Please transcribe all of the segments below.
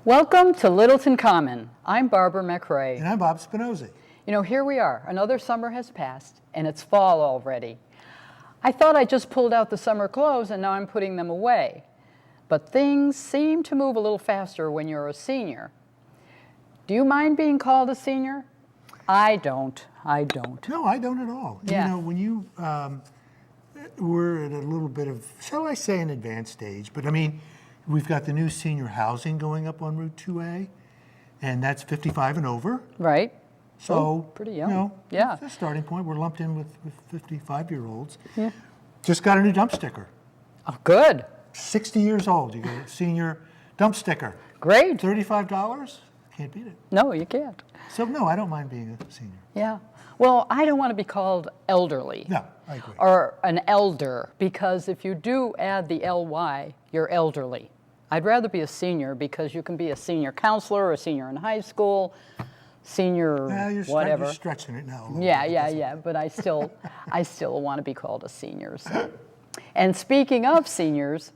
Welcome to Littleton Common. I'm Barbara McRae. And I'm Bob Spinozzi. You know, here we are. Another summer has passed, and it's fall already. I thought I just pulled out the summer clothes, and now I'm putting them away. But things seem to move a little faster when you're a senior. Do you mind being called a senior? I don't. No, I don't at all. Yeah. You know, when you we're at a little bit of, shall I say, an advanced stage, but I mean, we've got the new senior housing going up on Route 2A, and that's 55 and over. Right. So, pretty young. You know, Yeah. it's a starting point. We're lumped in with 55-year-olds. Yeah. Just got a new dump sticker. Oh, good. 60 years old, you get a senior dump sticker. Great. $35? Can't beat it. No, you can't. So, no, I don't mind being a senior. Yeah. Well, I don't want to be called elderly. No, I agree. Or an elder, because if you do add the ly, you're elderly. I'd rather be a senior because you can be a senior counselor, a senior in high school, senior whatever. You're stretching it now a little Yeah, bit. but I still want to be called a senior. So. And speaking of seniors,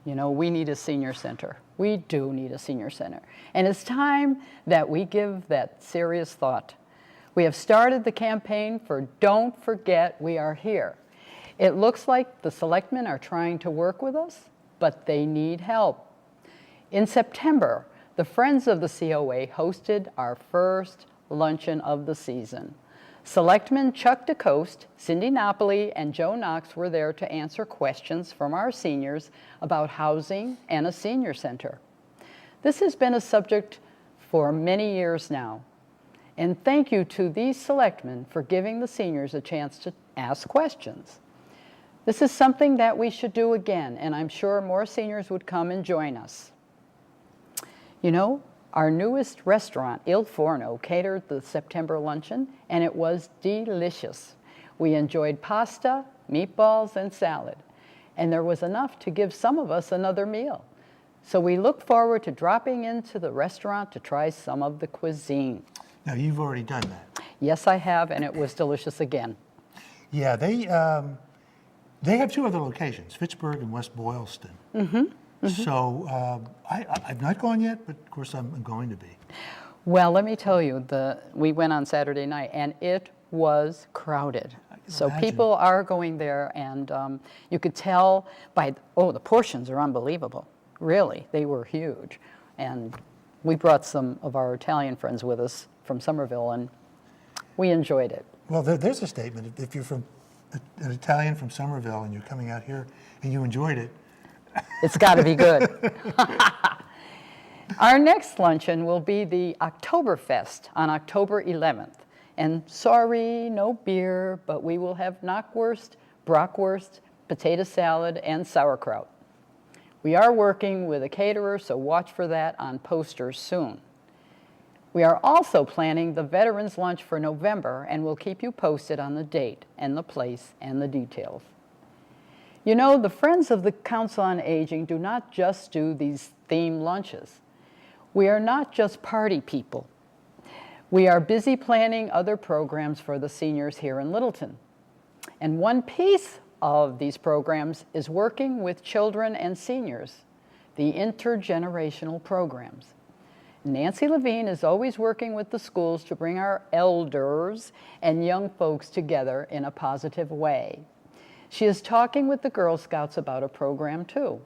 you know, we need a senior center. We do need a senior center. And it's time that we give that serious thought. We have started the campaign for Don't Forget We Are Here. It looks like the selectmen are trying to work with us, but they need help. In September, the Friends of the COA hosted our first luncheon of the season. Selectmen Chuck DeCoste, Cindy Napoli, and Joe Knox were there to answer questions from our seniors about housing and a senior center. This has been a subject for many years now. And thank you to these selectmen for giving the seniors a chance to ask questions. This is something that we should do again, and I'm sure more seniors would come and join us. You know, our newest restaurant, Il Forno, catered the September luncheon, and it was delicious. We enjoyed pasta, meatballs, and salad, and there was enough to give some of us another meal. So we look forward to dropping into the restaurant to try some of the cuisine. Now, you've already done that. Yes, I have, and it was delicious again. Yeah, they have two other locations, Fitchburg and West Boylston. Mm-hmm. So I've not gone yet, but of course I'm going to be. Well, let me tell you, we went on Saturday night, and it was crowded. So imagine. People are going there, and you could tell by, the portions are unbelievable. Really, they were huge. And we brought some of our Italian friends with us from Somerville, and we enjoyed it. Well, there's a statement. If you're from an Italian from Somerville and you're coming out here and you enjoyed it, it's got to be good. Our next luncheon will be the Oktoberfest on October 11th. And sorry, no beer, but we will have knockwurst, brockwurst, potato salad, and sauerkraut. We are working with a caterer, so watch for that on posters soon. We are also planning the Veterans Lunch for November, and we'll keep you posted on the date and the place and the details. You know, the Friends of the Council on Aging do not just do these theme lunches. We are not just party people. We are busy planning other programs for the seniors here in Littleton. And one piece of these programs is working with children and seniors, the intergenerational programs. Nancy Levine is always working with the schools to bring our elders and young folks together in a positive way. She is talking with the Girl Scouts about a program too.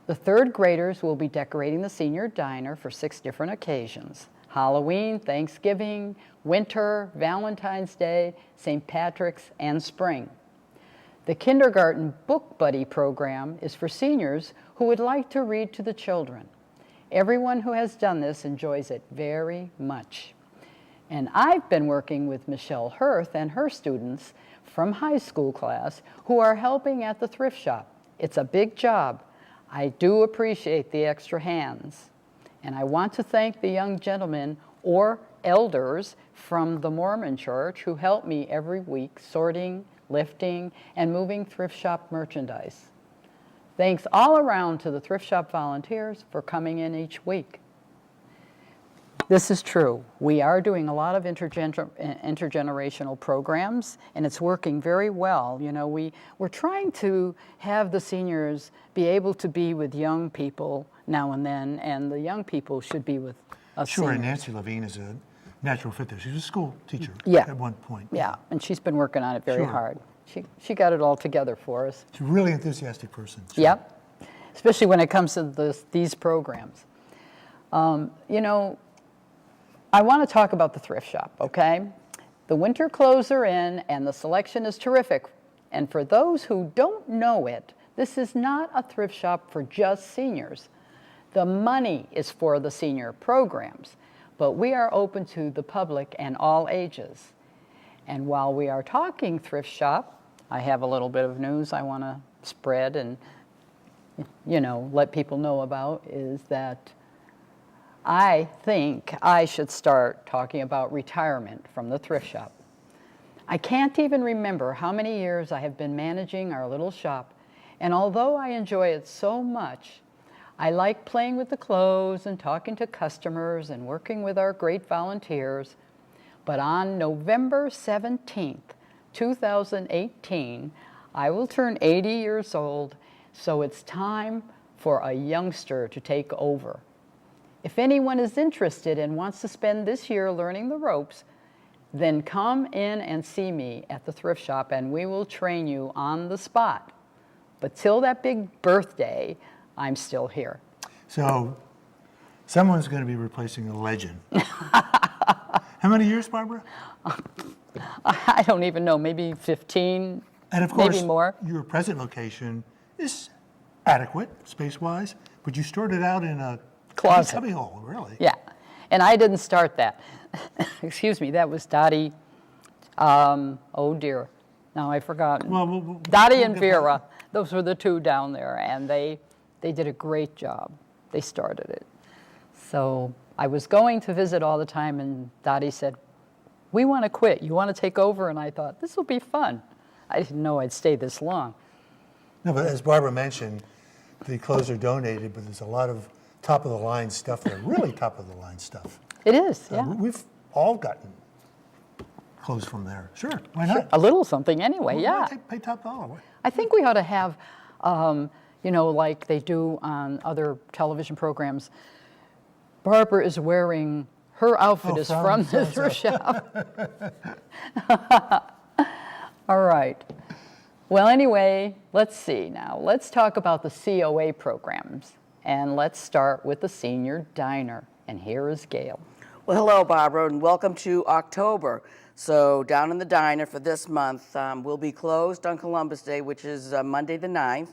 The third graders will be decorating the senior diner for 6 different occasions: Halloween, Thanksgiving, winter, Valentine's Day, St. Patrick's, and spring. The kindergarten book buddy program is for seniors who would like to read to the children. Everyone who has done this enjoys it very much. And I've been working with Michelle Hirth and her students from high school class who are helping at the Thrift Shop. It's a big job. I do appreciate the extra hands. And I want to thank the young gentlemen or elders from the Mormon Church who help me every week sorting, lifting, and moving Thrift Shop merchandise. Thanks all around to the Thrift Shop volunteers for coming in each week. This is true. We are doing a lot of intergenerational programs, and it's working very well. You know, we're trying to have the seniors be able to be with young people now and then, and the young people should be with us Sure, and seniors. Nancy Levine is a natural fit there. She's a school teacher Yeah. at one point. Yeah, and she's been working on it very Sure. hard. She got it all together for us. She's a really enthusiastic person. Sure. Yep, especially when it comes to these programs. You know, I want to talk about the thrift shop, okay? The winter clothes are in and the selection is terrific. And for those who don't know it, this is not a thrift shop for just seniors. The money is for the senior programs, but we are open to the public and all ages. And while we are talking thrift shop, I have a little bit of news I want to spread and, you know, let people know about, is that I think I should start talking about retirement from the thrift shop. I can't even remember how many years I have been managing our little shop, and although I enjoy it so much, I like playing with the clothes and talking to customers and working with our great volunteers. But on November 17th, 2018, I will turn 80 years old, so it's time for a youngster to take over. If anyone is interested and wants to spend this year learning the ropes, then come in and see me at the thrift shop and we will train you on the spot. But till that big birthday, I'm still here. So someone's going to be replacing a legend. How many years, Barbara? I don't even know, maybe 15, And of course, maybe more. your present location is adequate space-wise, but you started out in a Closet. cubbyhole, really. Yeah, and I didn't start that. Excuse me, that was Dottie, oh dear, now I forgot. Well, Dottie we'll and get Vera, those were the two down there, and they did a great job. They started it. So I was going to visit all the time, and Dottie said, we want to quit. You want to take over? And I thought, this will be fun. I didn't know I'd stay this long. No, but as Barbara mentioned, the clothes are donated, but there's a lot of top-of-the-line stuff there, really top-of-the-line stuff. It is, yeah. We've all gotten clothes from there. Sure, why not? A little something anyway, Why yeah. pay top dollar. I think we ought to have, you know, like they do on other television programs. Barbara is wearing, her outfit is from the thrift shop. All right. Well, anyway, let's see now. Let's talk about the COA programs. And let's start with the senior diner. And here is Gail. Well, hello, Barbara, and welcome to October. So down in the diner for this month, we'll be closed on Columbus Day, which is Monday the 9th.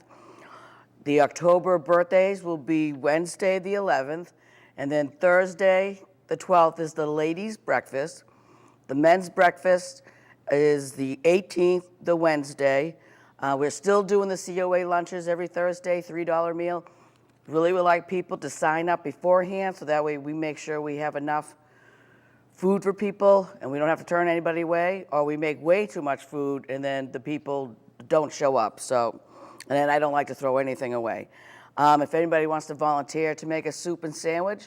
The October birthdays will be Wednesday the 11th, and then Thursday the 12th is the ladies' breakfast. The men's breakfast is the 18th, the Wednesday. We're still doing the COA lunches every Thursday, $3 meal. Really would like people to sign up beforehand, so that way we make sure we have enough food for people and we don't have to turn anybody away, or we make way too much food and then the people don't show up. So, and then I don't like to throw anything away. If anybody wants to volunteer to make a soup and sandwich,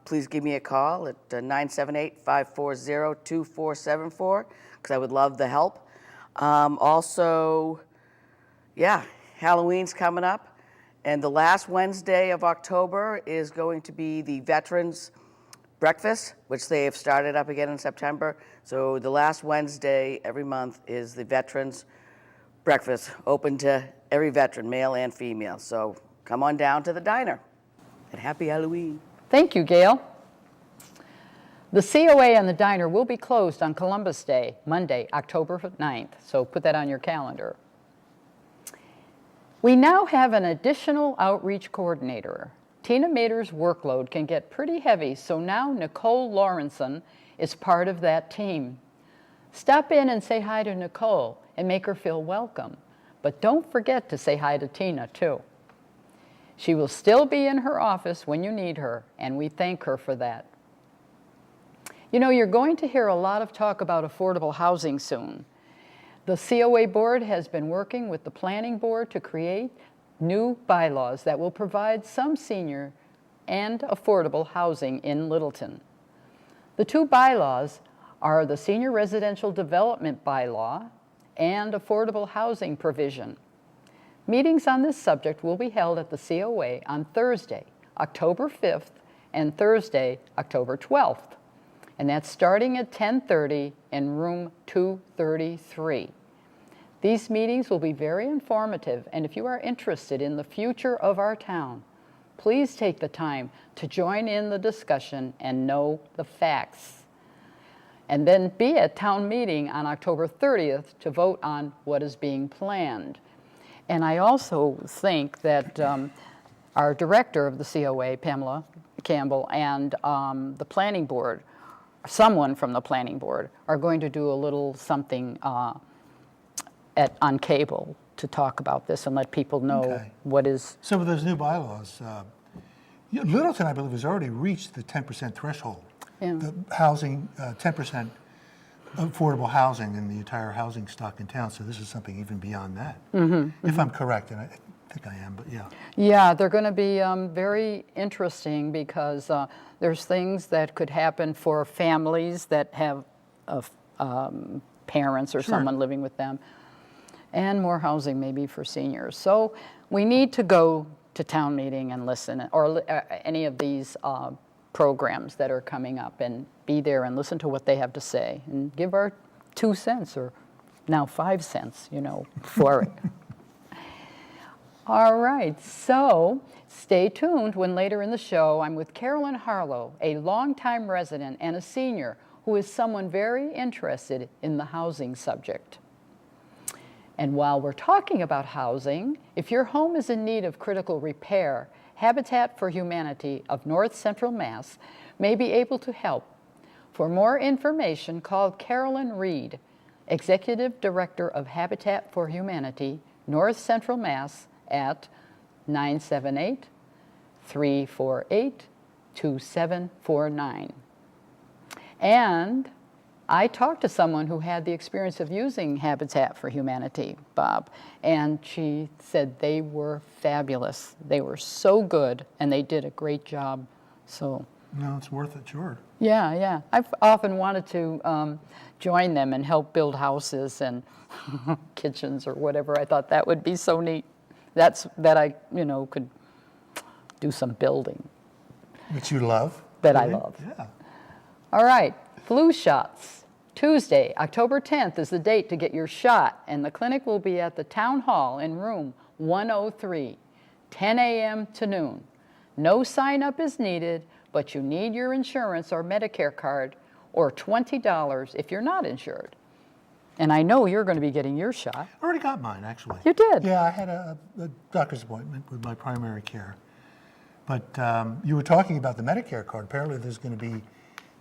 please give me a call at 978-540-2474, because I would love the help. Also, yeah, Halloween's coming up. And the last Wednesday of October is going to be the Veterans Breakfast, which they have started up again in September. So the last Wednesday every month is the Veterans Breakfast, open to every veteran, male and female. So come on down to the diner, and happy Halloween. Thank you, Gail. The COA and the diner will be closed on Columbus Day, Monday, October 9th. So put that on your calendar. We now have an additional outreach coordinator. Tina Mater's workload can get pretty heavy, so now Nicole Lawrenson is part of that team. Stop in and say hi to Nicole and make her feel welcome, but don't forget to say hi to Tina too. She will still be in her office when you need her, and we thank her for that. You know, you're going to hear a lot of talk about affordable housing soon. The COA board has been working with the planning board to create new bylaws that will provide some senior and affordable housing in Littleton. The two bylaws are the Senior Residential Development Bylaw and Affordable Housing Provision. Meetings on this subject will be held at the COA on Thursday, October 5th, and Thursday, October 12th. And that's starting at 10:30 in room 233. These meetings will be very informative, and if you are interested in the future of our town, please take the time to join in the discussion and know the facts. And then be at town meeting on October 30th to vote on what is being planned. And I also think that our director of the COA, Pamela Campbell, and the planning board, someone from the planning board, are going to do a little something on cable to talk about this and let people know Okay. what is. Some of those new bylaws, Littleton, I believe, has already reached the 10% threshold. Yeah. The housing, 10% affordable housing in the entire housing stock in town, so this is something even beyond that. If I'm correct, and I think I am, but yeah. Yeah, they're going to be very interesting because there's things that could happen for families that have parents or Sure. someone living with them, and more housing maybe for seniors. So we need to go to town meeting and listen, or any of these programs that are coming up, and be there and listen to what they have to say and give our 2 cents, or now 5 cents, for it. All right, so stay tuned when later in the show I'm with Carolyn Harlow, a longtime resident and a senior who is someone very interested in the housing subject. And while we're talking about housing, if your home is in need of critical repair, Habitat for Humanity of North Central Mass may be able to help. For more information, call Carolyn Reed, Executive Director of Habitat for Humanity, North Central Mass, at 978-348-2749. And I talked to someone who had the experience of using Habitat for Humanity, Bob, and she said they were fabulous. They were so good, and they did a great job. So, No, it's worth it, sure. yeah. I've often wanted to join them and help build houses and kitchens or whatever. I thought that would be so neat. That I, could do some building. Which you love. That I really? love. Yeah. All right, flu shots. Tuesday, October 10th is the date to get your shot, and the clinic will be at the Town Hall in room 103, 10 a.m. to noon. No sign-up is needed, but you need your insurance or Medicare card, or $20 if you're not insured. And I know you're going to be getting your shot. I already got mine, actually. You did? Yeah, I had a doctor's appointment with my primary care. But you were talking about the Medicare card. Apparently there's going to be,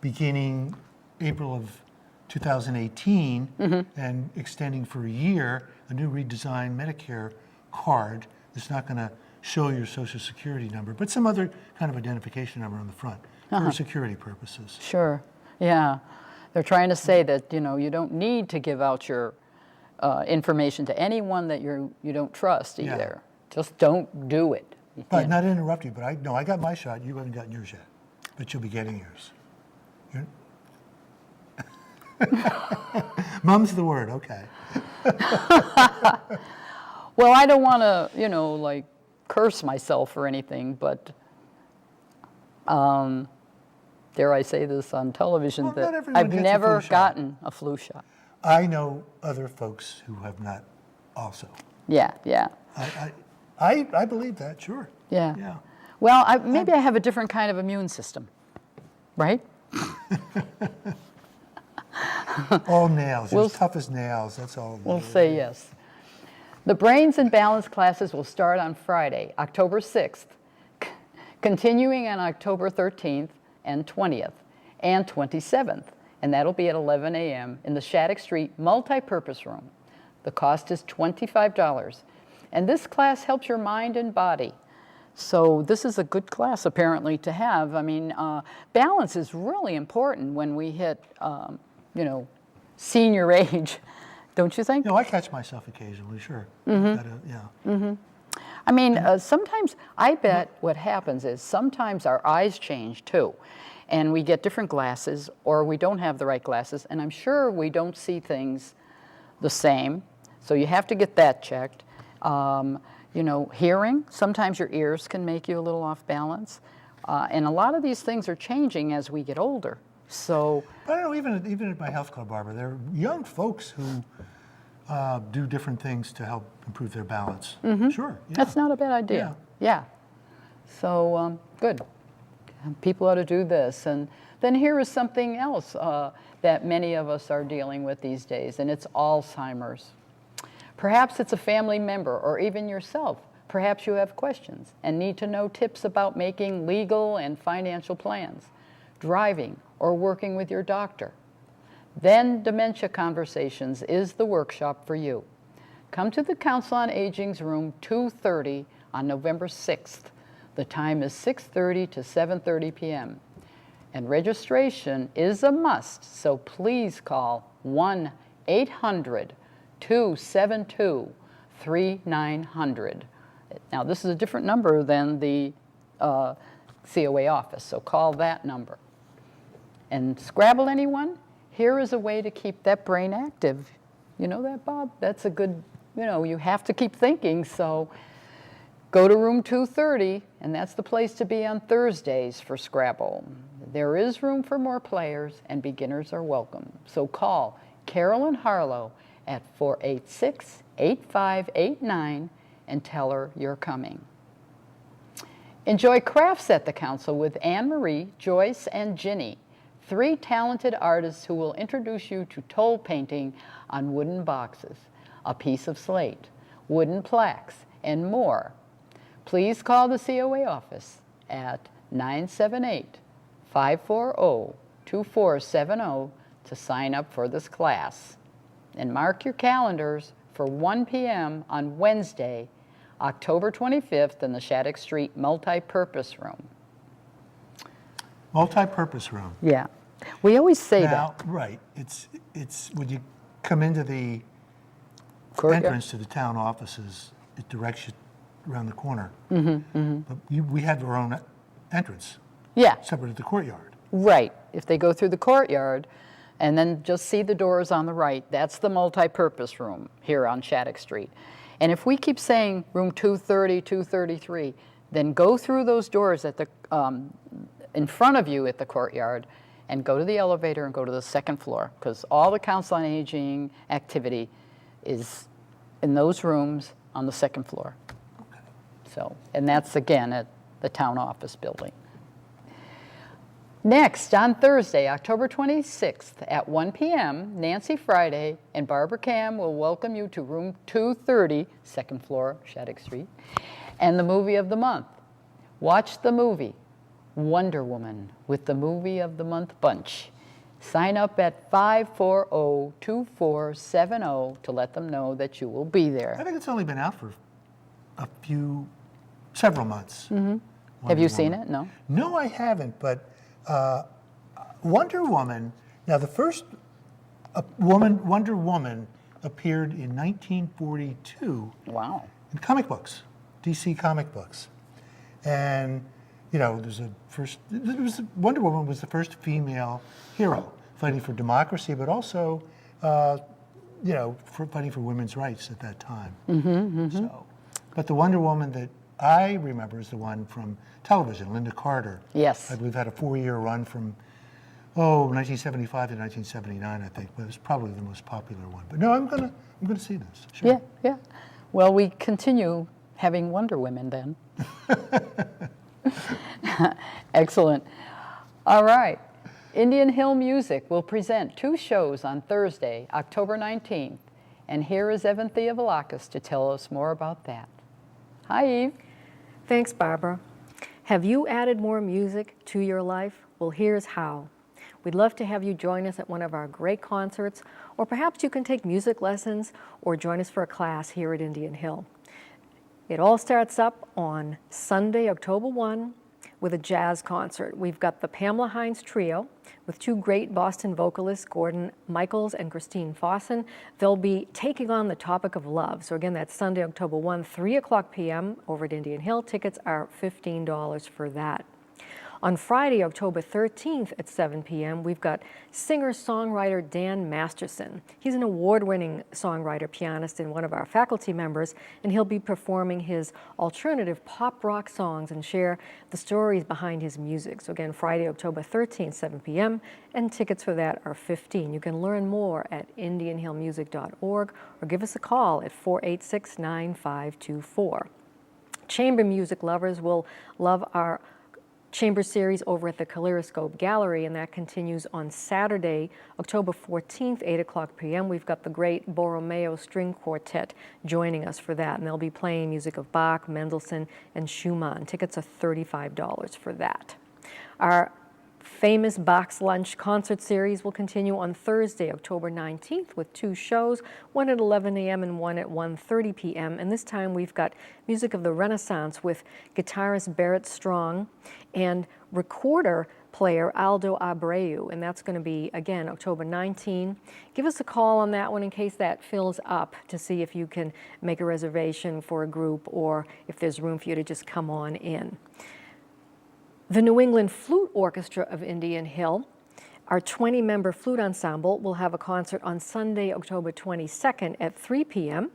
beginning April of 2018, and extending for a year, a new redesigned Medicare card that's not going to show your Social Security number, but some other kind of identification number on the front for security purposes. Sure, yeah. They're trying to say that, you don't need to give out your information to anyone that you don't trust Yeah. either. Just don't do it. But not to interrupt you, but I got my shot. You haven't gotten yours yet, but you'll be getting yours. You're... Mum's the word, okay. Well, I don't want to, curse myself or anything, but dare I say this on television, Well, not that everyone I've gets a never flu shot. gotten a flu shot. I know other folks who have not also. Yeah. I believe that, sure. Yeah. Yeah. Well, maybe I have a different kind of immune system, right? All nails, We'll- as tough as nails, that's all. We'll say yes. The Brains and Balance classes will start on Friday, October 6th, continuing on October 13th and 20th and 27th, and that'll be at 11 a.m. in the Shattuck Street Multipurpose Room. The cost is $25, and this class helps your mind and body. So this is a good class, apparently, to have. I mean, balance is really important when we hit, senior age, don't you think? No, I catch myself occasionally, sure. Yeah. I mean, sometimes, I bet what happens is sometimes our eyes change too. And we get different glasses, or we don't have the right glasses, and I'm sure we don't see things the same. So you have to get that checked. You know, hearing, sometimes your ears can make you a little off balance. And a lot of these things are changing as we get older. So, But I don't know, even at my health club, Barbara, there are young folks who do different things to help improve their balance. Sure. Yeah. that's not a bad idea. Yeah. So, good. People ought to do this. And then here is something else that many of us are dealing with these days, and it's Alzheimer's. Perhaps it's a family member or even yourself. Perhaps you have questions and need to know tips about making legal and financial plans, driving, or working with your doctor. Then Dementia Conversations is the workshop for you. Come to the Council on Aging's room 230 on November 6th. The time is 6:30 to 7:30 p.m. And registration is a must, so please call 1-800-272-3900. Now, this is a different number than the COA office, so call that number. And Scrabble, anyone? Here is a way to keep that brain active. You know that, Bob? That's a good, you know, you have to keep thinking, so go to room 230, and that's the place to be on Thursdays for Scrabble. There is room for more players, and beginners are welcome. So call Carolyn Harlow at 486-8589 and tell her you're coming. Enjoy crafts at the Council with Anne Marie, Joyce, and Ginny, 3 talented artists who will introduce you to toll painting on wooden boxes, a piece of slate, wooden plaques, and more. Please call the COA office at 978-540-2470 to sign up for this class. And mark your calendars for 1 p.m. on Wednesday, October 25th in the Shattuck Street Multi-Purpose Room. Multi-purpose room. Yeah. We always say Now, that. right, it's when you come into the Courtyard. entrance to the town offices, it directs you around the corner. But we have our own entrance, Yeah, separate at the courtyard. right. If they go through the courtyard and then just see the doors on the right, that's the multi-purpose room here on Shattuck Street. And if we keep saying room 230, 233, then go through those doors at the in front of you at the courtyard and go to the elevator and go to the second floor, because all the Council on Aging activity is in those rooms on the second floor. So, and that's again at the town office building. Next, on Thursday, October 26th at 1 p.m., Nancy Friday and Barbara Cam will welcome you to room 230, second floor, Shattuck Street, and the movie of the month. Watch the movie Wonder Woman with the Movie of the Month Bunch. Sign up at 540-2470 to let them know that you will be I there. think it's only been out for several months. Have you seen it? No? No, I haven't, but Wonder Woman, now the first Wonder Woman appeared in 1942 Wow. in comic books, DC comic books. And, you know, Wonder Woman was the first female hero fighting for democracy, but also, you know, fighting for women's rights at that time. So, but the Wonder Woman that I remember is the one from television, Linda Carter. Yes. I believe had a 4-year run from, 1975 to 1979, I think, but it's probably the most popular one. But no, I'm gonna see this. Sure. Yeah, yeah. Well, we continue having Wonder Women then. Excellent. All right. Indian Hill Music will present 2 shows on Thursday, October 19th. And here is Evan Theovalakis to tell us more about that. Hi, Eve. Thanks, Barbara. Have you added more music to your life? Well, here's how. We'd love to have you join us at one of our great concerts, or perhaps you can take music lessons or join us for a class here at Indian Hill. It all starts up on Sunday, October 1, with a jazz concert. We've got the Pamela Hines Trio with two great Boston vocalists, Gordon Michaels and Christine Fossen. They'll be taking on the topic of love. So again, that's Sunday, October 1, 3 o'clock p.m. over at Indian Hill. Tickets are $15 for that. On Friday, October 13th at 7 p.m., we've got singer-songwriter Dan Masterson. He's an award-winning songwriter, pianist, and one of our faculty members, and he'll be performing his alternative pop rock songs and share the stories behind his music. So again, Friday, October 13th, 7 p.m., and tickets for that are $15. You can learn more at indianhillmusic.org or give us a call at 486-9524. Chamber music lovers will love our chamber series over at the Kaleidoscope Gallery, and that continues on Saturday, October 14th, 8 o'clock p.m. We've got the great Borromeo String Quartet joining us for that, and they'll be playing music of Bach, Mendelssohn, and Schumann. Tickets are $35 for that. Our famous Bach's Lunch concert series will continue on Thursday, October 19th with two shows, one at 11 a.m. and one at 1:30 p.m. And this time we've got music of the Renaissance with guitarist Barrett Strong and recorder player Aldo Abreu, and that's going to be, again, October 19. Give us a call on that one in case that fills up to see if you can make a reservation for a group or if there's room for you to just come on in. The New England Flute Orchestra of Indian Hill, our 20-member flute ensemble, will have a concert on Sunday, October 22nd at 3 p.m.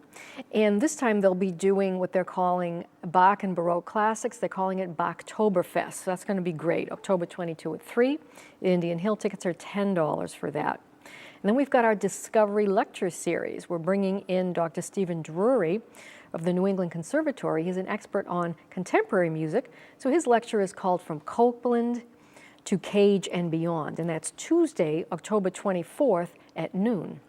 And this time they'll be doing what they're calling Bach and Baroque classics. They're calling it Oktoberfest. So that's going to be great. October 22 at 3. Indian Hill tickets are $10 for that. And then we've got our Discovery Lecture Series. We're bringing in Dr. Stephen Drury of the New England Conservatory. He's an expert on contemporary music. So his lecture is called From Copeland to Cage and Beyond, and that's Tuesday, October 24th at noon.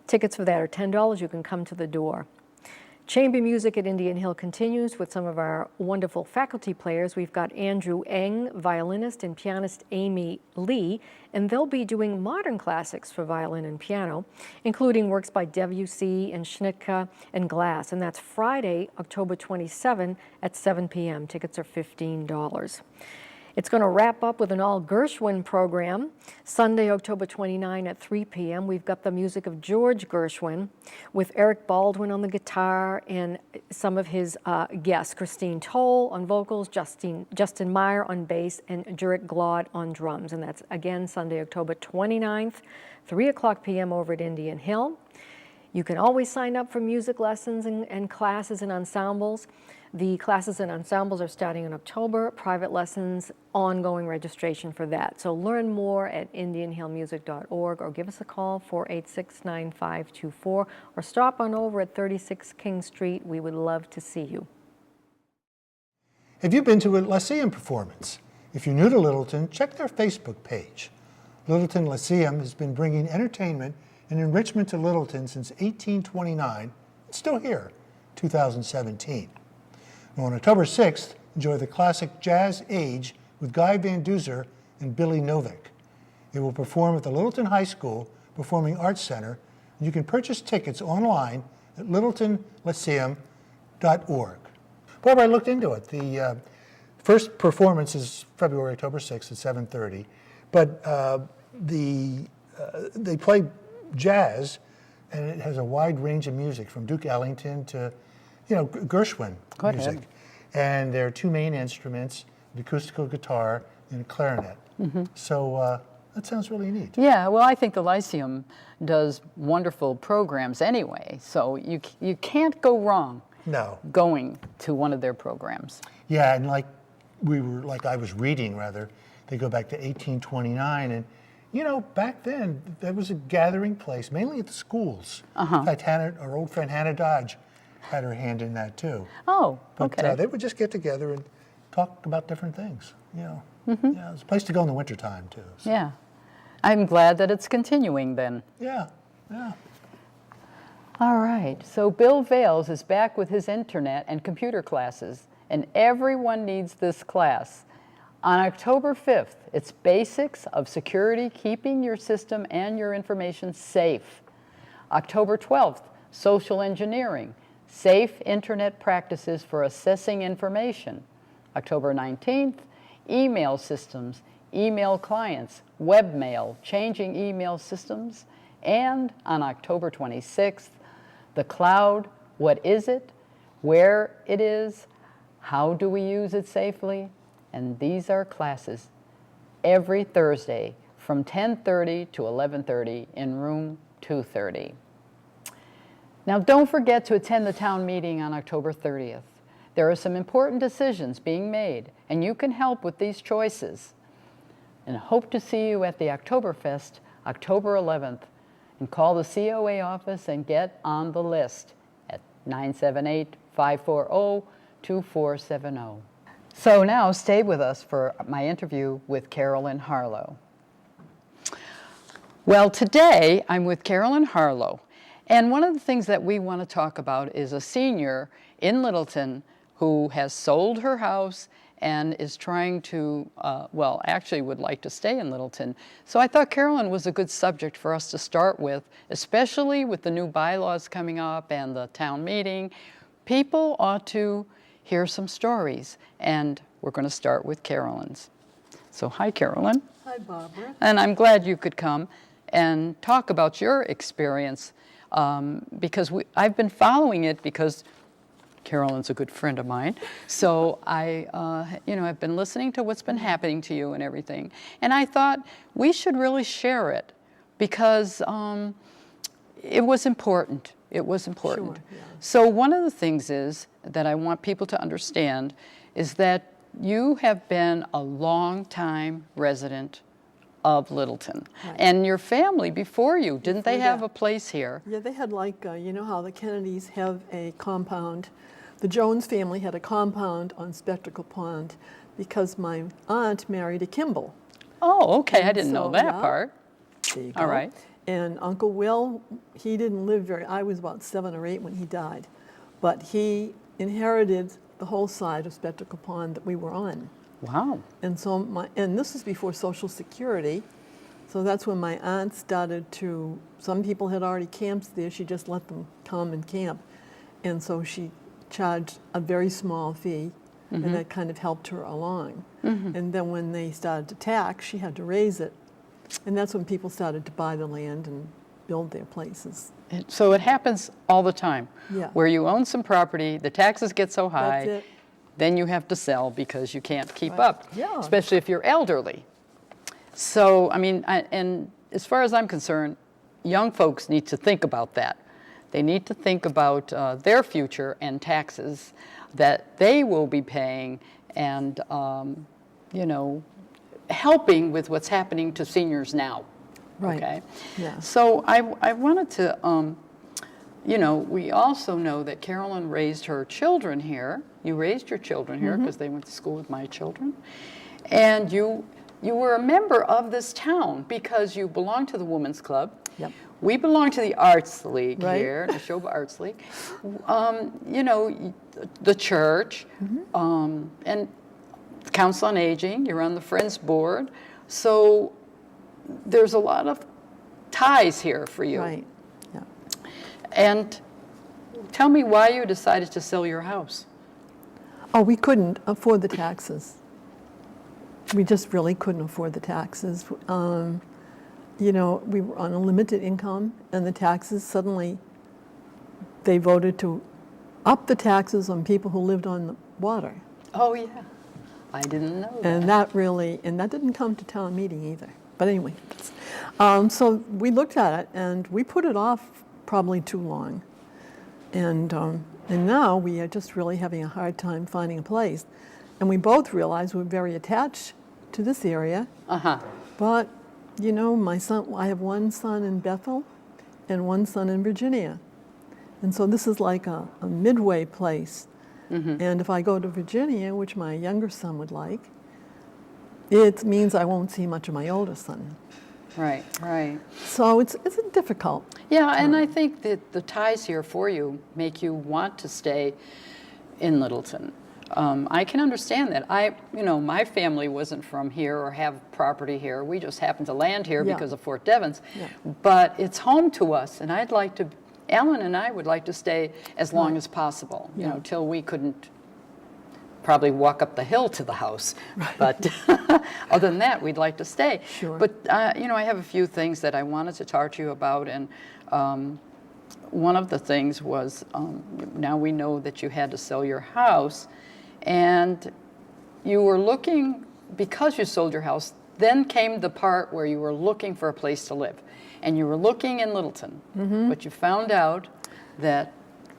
Tickets for that are $10. You can come to the door. Chamber music at Indian Hill continues with some of our wonderful faculty players. We've got Andrew Eng, violinist, and pianist Amy Lee, and they'll be doing modern classics for violin and piano, including works by Debussy and Schnittke and Glass, and that's Friday, October 27 at 7 p.m. Tickets are $15. It's going to wrap up with an all-Gershwin program. Sunday, October 29 at 3 p.m. We've got the music of George Gershwin with Eric Baldwin on the guitar and some of his guests, Christine Toll on vocals, Justin Meyer on bass, and Jurek Glod on drums. And that's, again, Sunday, October 29th, 3 o'clock p.m. over at Indian Hill. You can always sign up for music lessons and classes and ensembles. The classes and ensembles are starting in October. Private lessons, ongoing registration for that. So learn more at indianhillmusic.org or give us a call, 486-9524, or stop on over at 36 King Street. We would love to see you. Have you been to a Lyceum performance? If you're new to Littleton, check their Facebook page. Littleton Lyceum has been bringing entertainment and enrichment to Littleton since 1829. It's still here, 2017. On October 6th, enjoy the classic Jazz Age with Guy Van Duzer and Billy Novick. It will perform at the Littleton High School Performing Arts Center, and you can purchase tickets online at littletonlyceum.org. Barbara, I looked into it. The first performance is February, October 6th at 7:30, but they play jazz, and it has a wide range of music from Duke Ellington to Gershwin music. And there are two main instruments, an acoustical guitar and a clarinet. Mm-hmm. So that sounds really neat. Yeah, well, I think the Lyceum does wonderful programs anyway, so you can't go wrong going to one of their programs. Yeah, and like I was reading, they go back to 1829, and back then there was a gathering place, mainly at the schools. In fact, our old friend Hannah Dodge had her hand in that too. Oh, okay. But they would just get together and talk about different things. Mm-hmm. Yeah, it's a place to go in the wintertime too. So. Yeah, I'm glad that it's continuing then. Yeah. All right, so Bill Vales is back with his internet and computer classes, and everyone needs this class. On October 5th, it's Basics of Security, Keeping Your System and Your Information Safe. October 12th, Social Engineering, Safe Internet Practices for Assessing Information. October 19th, email systems, email clients, webmail, changing email systems, and on October 26th, the cloud, what is it, where it is, how do we use it safely, and these are classes every Thursday from 10:30 to 11:30 in room 230. Now don't forget to attend the town meeting on October 30th. There are some important decisions being made, and you can help with these choices. And hope to see you at the Oktoberfest, October 11th. And call the COA office and get on the list at 978-540-2470. So now stay with us for my interview with Carolyn Harlow. Well, today I'm with Carolyn Harlow, and one of the things that we want to talk about is a senior in Littleton who has sold her house and is trying to, well, actually would like to stay in Littleton. So I thought Carolyn was a good subject for us to start with, especially with the new bylaws coming up and the town meeting. People ought to hear some stories, and we're going to start with Carolyn's. So hi, Carolyn. Hi, Barbara. And I'm glad you could come and talk about your experience, because I've been following it because Carolyn's a good friend of mine. So I've been listening to what's been happening to you and everything. And I thought we should really share it because it was important. It was important. Sure, yeah. So one of the things is that I want people to understand is that you have been a long-time resident of Littleton. Right. And your family before you, didn't they Before have that. a place here? Yeah, they had like, you know how the Kennedys have a compound? The Jones family had a compound on Spectacle Pond because my aunt married a Kimball. Oh, okay, I And didn't know so, that yeah. part. There you All go. right. And Uncle Will, he didn't live I was about 7 or 8 when he died. But he inherited the whole side of Spectacle Pond that we were on. Wow. And so and this was before Social Security, so that's when my aunt started to, some people had already camped there, she just let them come and camp. And so she charged a very small fee, and that kind of helped her along. And then when they started to tax, she had to raise it. And that's when people started to buy the land and build their places. So it happens all the time. Yeah. Where you own some property, the taxes get so high, That's it. then you have to sell because you can't keep Right. up, Yeah. especially if you're elderly. So, I mean, and as far as I'm concerned, young folks need to think about that. They need to think about their future and taxes that they will be paying and, helping with what's happening to seniors now. Right. Okay? Yeah. So I wanted to, we also know that Carolyn raised her children here. You raised your children here because they went to school with my children. And you were a member of this town because you belonged to the Women's Club. Yep. We belong to the Arts League Right. here, the Neshoba Arts League. The church, and Council on Aging. You're on the Friends Board. So there's a lot of ties here for you. Right, yeah. And tell me why you decided to sell your house. Oh, we couldn't afford the taxes. We just really couldn't afford the taxes. We were on a limited income, and the taxes suddenly, they voted to up the taxes on people who lived on the water. Oh, yeah. I didn't know that. And that didn't come to town meeting either. But anyway, so we looked at it, and we put it off probably too long. And now we are just really having a hard time finding a place. And we both realize we're very attached to this area. Uh-huh. But, my son, I have one son in Bethel and one son in Virginia. And so this is like a midway place. And if I go to Virginia, which my younger son would like, it means I won't see much of my older son. Right, right. So it's difficult. Yeah, and I think that the ties here for you make you want to stay in Littleton. I can understand that. My family wasn't from here or have property here. We just happened to land here Yeah. because of Fort Devens. Yeah. But it's home to us, and Ellen and I would like to stay as long as possible, Yeah. till we couldn't probably walk up the hill to the house. But other than that, we'd like to stay. Sure. But, you know, I have a few things that I wanted to talk to you about. And one of the things was, now we know that you had to sell your house. And you were looking, because you sold your house, then came the part where you were looking for a place to live. And you were looking in Littleton. But you found out that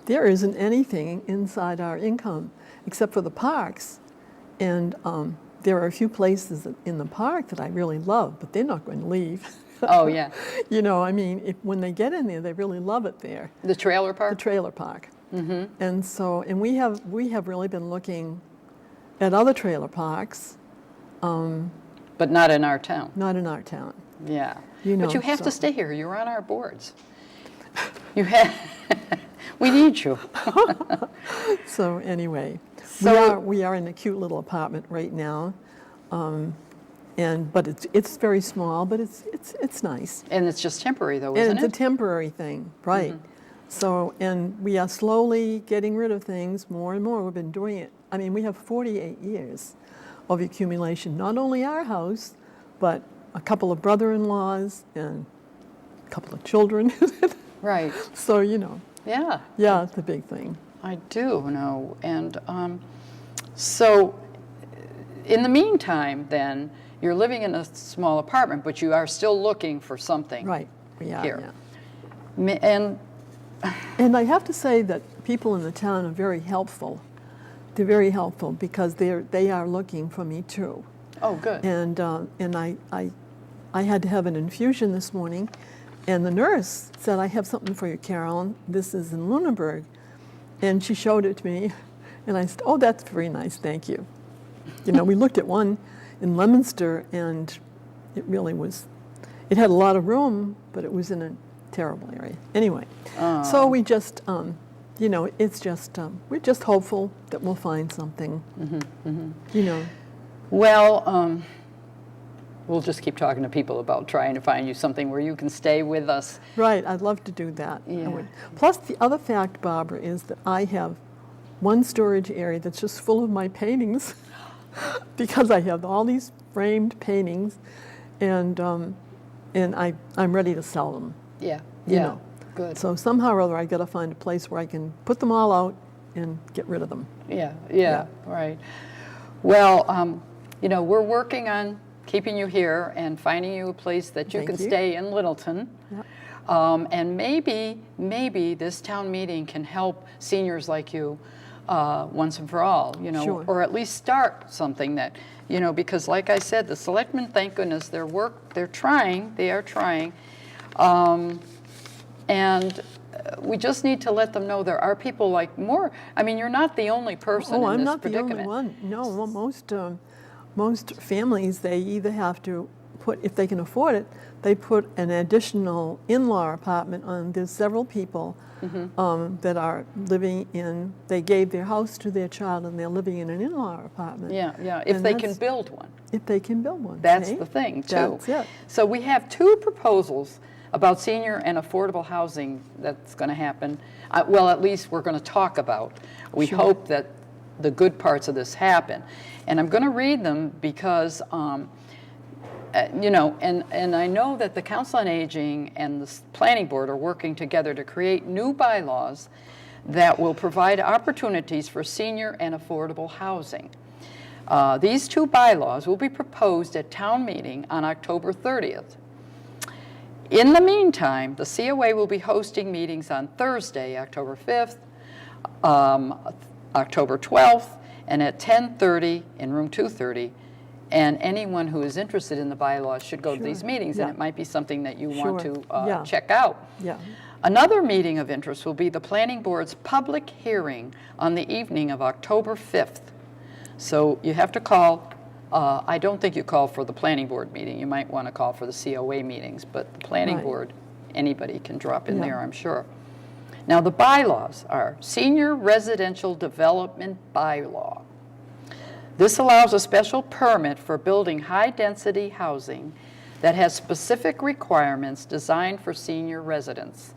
There isn't anything inside our income except for the parks. And there are a few places in the park that I really love, but they're not going to leave. oh yeah, You know, I mean, when they get in there, they really love it there. the trailer The park. trailer park. And so, and we have really been looking at other trailer parks, But not in our town. not in our town. Yeah. You know, but you have to so- stay here. You're on our boards. You have. We need you. So anyway, So- we are in a cute little apartment right now, but it's very small, but it's nice. And it's just temporary, though, And isn't it's a it? temporary thing, right? So, and we are slowly getting rid of things more and more. We've been doing it. I mean, we have 48 years of accumulation. Not only our house, but a couple of brother-in-laws and a couple of children. Right. So, you know, Yeah. yeah, it's a big thing. I do know. And so, in the meantime, then, you're living in a small apartment, but you are still looking for something. Right, we are, Here. yeah. And And I have to say that people in the town are very helpful. They're very helpful because they are looking for me too. oh, good. And I had to have an infusion this morning, and the nurse said, "I have something for you, Carolyn. This is in Lunenburg," and she showed it to me, and I said, "Oh, that's very nice, thank you." You know, we looked at one in Leominster, and it really was. It had a lot of room, but it was in a terrible area. Anyway, so we just, you know, it's just we're just hopeful that we'll find something. You know. Well, we'll just keep talking to people about trying to find you something where you can stay with us. Right, I'd love to do that. I Yeah. would. Plus, the other fact, Barbara, is that I have one storage area that's just full of my paintings because I have all these framed paintings, and I'm ready to sell them. Yeah. You Yeah. know. Good. So somehow or other, I got to find a place where I can put them all out and get rid of them. Yeah, yeah, right. Well, you know, we're working on keeping you here and finding you a place that you Thank can you. stay in Littleton. Yep. And maybe this town meeting can help seniors like you once and for all, you know, Sure. or at least start something that, you know, because like I said, the selectmen, thank goodness, they are trying. And we just need to let them know there are people like more. I mean, you're not the only person Oh, in I'm this not predicament. the only one. No, well, most families, they either have to put, if they can afford it, they put an additional in-law apartment on. There's several people that are living in, they gave their house to their child and they're living in an in-law apartment. Yeah, yeah, if And they can that's- build one. If they can build one. That's eh? the thing, too. That's it. So we have two proposals about senior and affordable housing that's going to happen. Well, at least we're going to talk about. We Sure. hope that the good parts of this happen. And I'm going to read them because, you know, and I know that the Council on Aging and the Planning Board are working together to create new bylaws that will provide opportunities for senior and affordable housing. These two bylaws will be proposed at town meeting on October 30th. In the meantime, the COA will be hosting meetings on Thursday, October 5th, October 12th, and at 10:30 in room 230. And anyone who is interested in the bylaws should go to these Sure. meetings, Yeah. and it might be something that you want Sure. to Yeah. check out. Yeah. Another meeting of interest will be the Planning Board's public hearing on the evening of October 5th. So you have to call, I don't think you call for the Planning Board meeting, you might want to call for the COA meetings, but the Planning Right. Board, anybody can drop in Yeah. there, I'm sure. Now the bylaws are Senior Residential Development Bylaw. This allows a special permit for building high-density housing that has specific requirements designed for senior residents.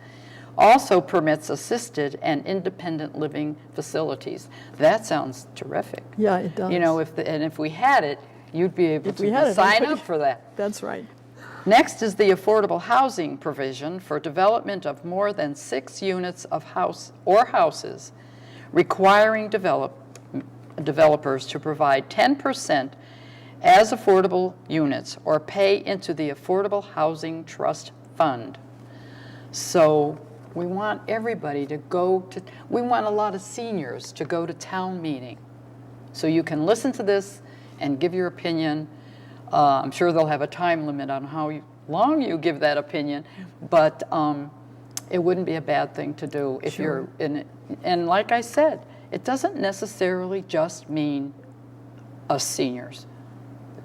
Also permits assisted and independent living facilities. That sounds terrific. Yeah, it does. You know, if we had it, you'd be able we had to it, sign we up could- for that. That's right. Next is the affordable housing provision for development of more than 6 units of houses, requiring developers to provide 10% as affordable units or pay into the Affordable Housing Trust Fund. So we want everybody to we want a lot of seniors to go to town meeting. So you can listen to this and give your opinion. I'm sure they'll have a time limit on how long you give that opinion, but it wouldn't be a bad thing to do if you're in it. And like I said, it doesn't necessarily just mean us seniors.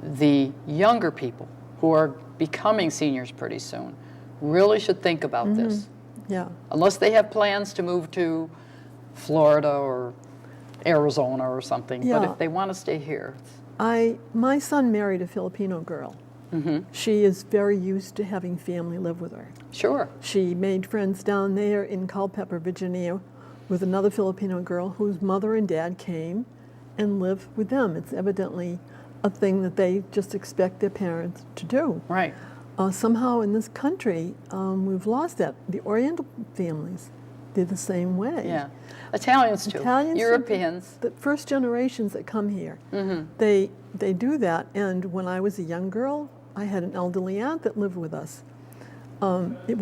The younger people who are becoming seniors pretty soon really should think about this. Yeah. Unless they have plans to move to Florida or Arizona or something. But Yeah. if they want to stay here, My son married a Filipino girl. She is very used to having family live with her. sure. She made friends down there in Culpeper, Virginia, with another Filipino girl whose mother and dad came and lived with them. It's evidently a thing that they just expect their parents to do. Right. Somehow in this country, we've lost that. The Oriental families, they're the same way. Yeah. Italians too. Italians, Europeans. the first generations that come here, they do that. And when I was a young girl, I had an elderly aunt that lived with us. It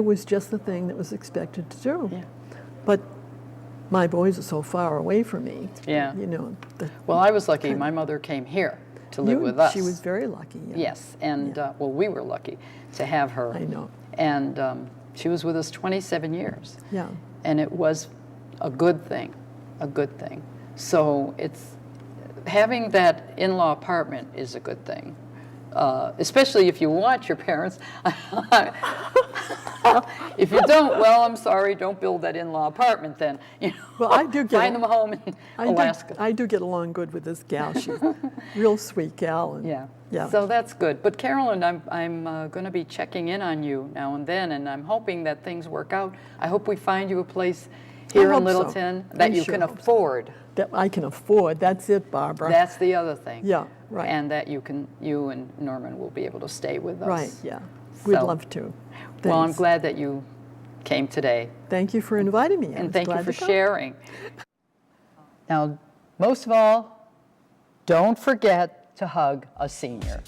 was just the thing that was expected to do. Yeah. But my boys are so far away from me. Yeah. You know. Well, I was lucky. My mother came here to live with us. She was very lucky. Yeah. Yes, and well, we were lucky to have her. I know. And she was with us 27 years. Yeah. And it was a good thing, a good thing. So it's having that in-law apartment is a good thing, especially if you want your parents. If you don't, well, I'm sorry, don't build that in-law apartment then. You know, Well, I do get find them a home in Alaska. I do get along good with this gal. She's a real sweet gal. And, Yeah. Yeah. So that's good. But Carolyn, I'm going to be checking in on you now and then, and I'm hoping that things work out. I hope we find you a place here in hope so. Littleton that I you sure can hope so. afford. That I can afford. That's it, Barbara. That's the other thing. Yeah, right. And that you and Norman will be able to stay with us. Right, yeah. We'd So- love to. Well, I'm Thanks. glad that you came today, Thank you for inviting me. I and was thank you glad for to come. sharing. Now, most of all, don't forget to hug a senior.